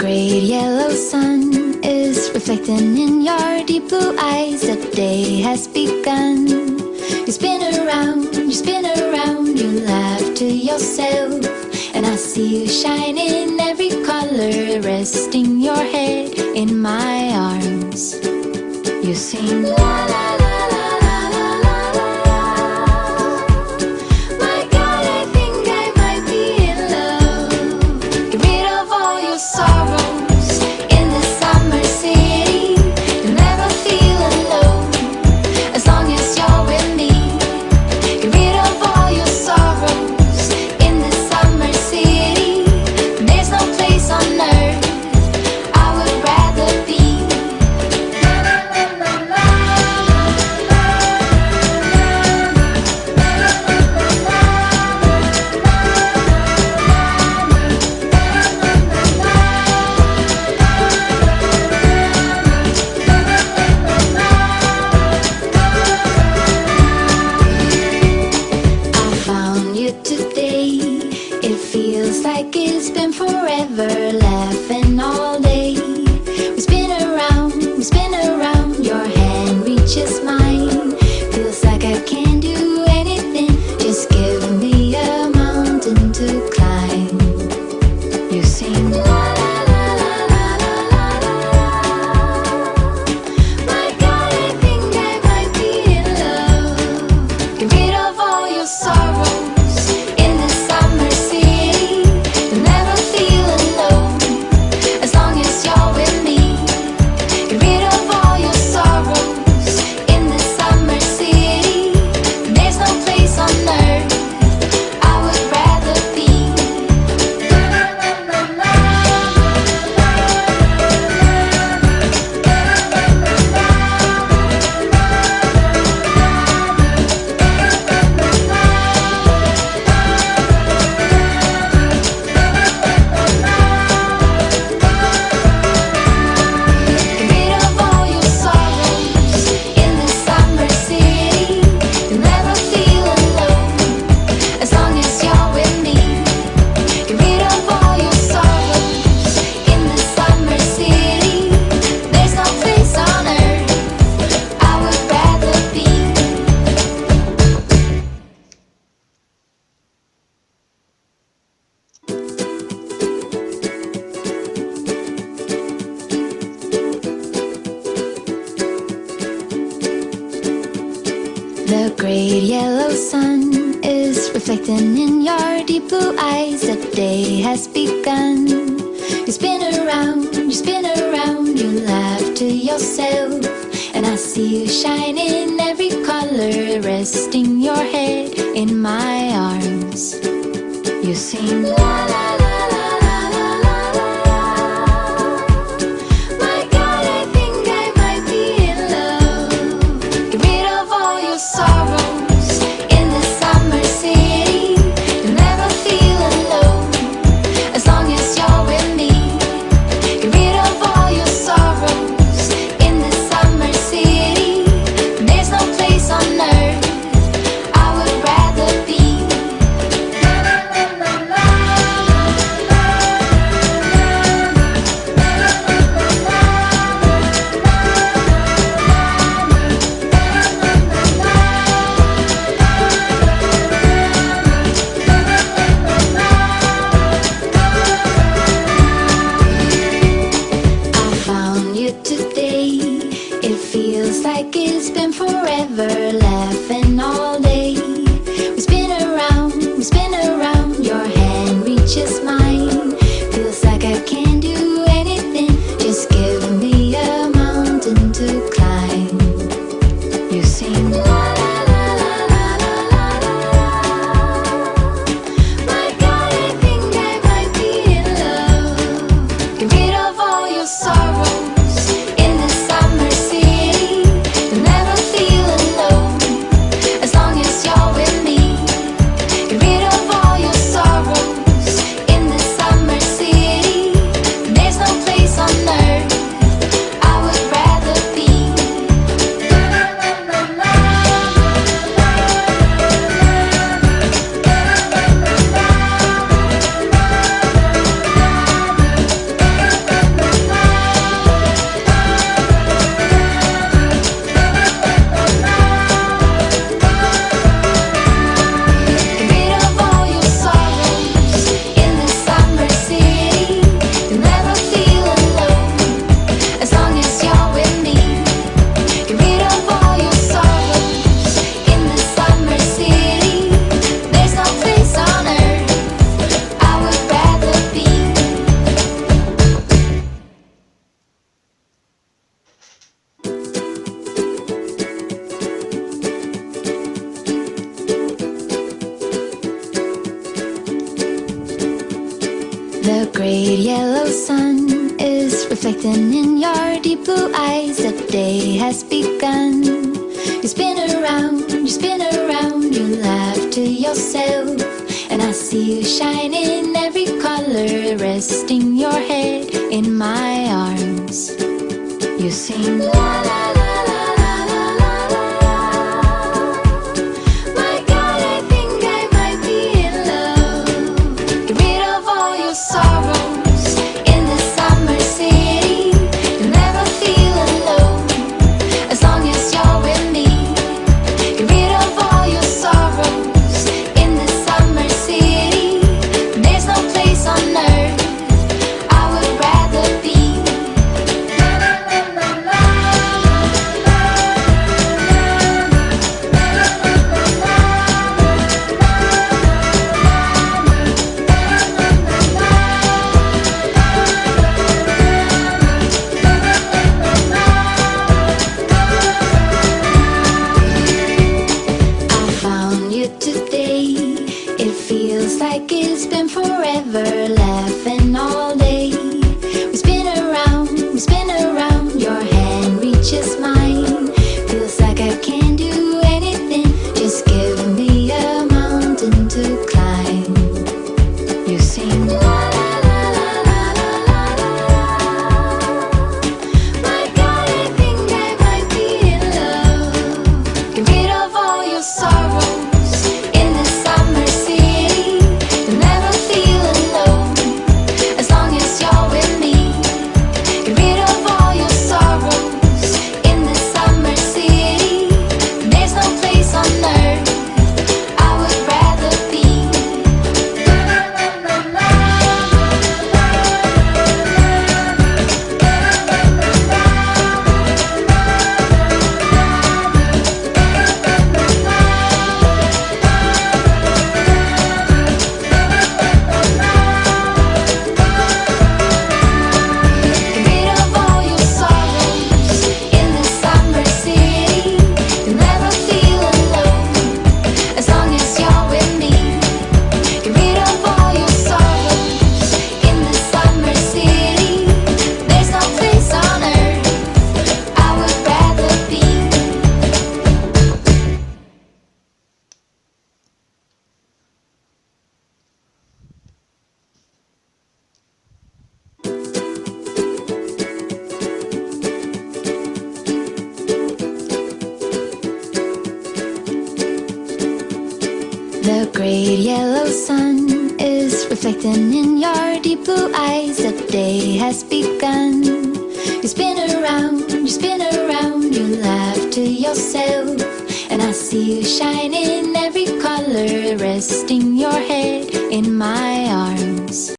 great yellow sun is reflecting in your deep blue eyes. The day has begun. You spin around, you laugh to yourself. And I see you shine in every color, resting your head in my arms. You sing la la la. The great yellow sun is reflecting in your deep blue eyes. The day has begun. You spin around, you laugh to yourself. And I see you shine in every color, resting your head in my arms. You sing la la la. In the great yellow sun is reflecting in your deep blue eyes. The day has begun. You spin around, you laugh to yourself, and I see you shine in every color, resting your head in my arms. You sing la la la la la la la la. My God, I think I might be in love. Get rid of all your sorrows in the summer city. You'll never feel alone as long as you're with me. Get rid of all your sorrows in the summer city. There's no place on earth I would rather be. I found you today. It feels like it's been forever, laughing all day. We spin around, your hand reaches mine. Feels like I can't do anything, just give me a mountain to climb. You sing la la la la la la la la. My God, I think I might be in love. Get rid of all your sorrows in the summer city. You'll never feel alone as long as you're with me. Get rid of all your sorrows in the summer city. There's no place on earth I would rather be. Get rid of all your sorrows in the summer city. You'll never feel alone as long as you're with me. Get rid of all your sorrows in the summer city. There's no place on earth I would rather be. The great yellow sun is reflecting in your deep blue eyes. The day has begun. You spin around, you laugh to yourself, and I see you shine in every color, resting your head in my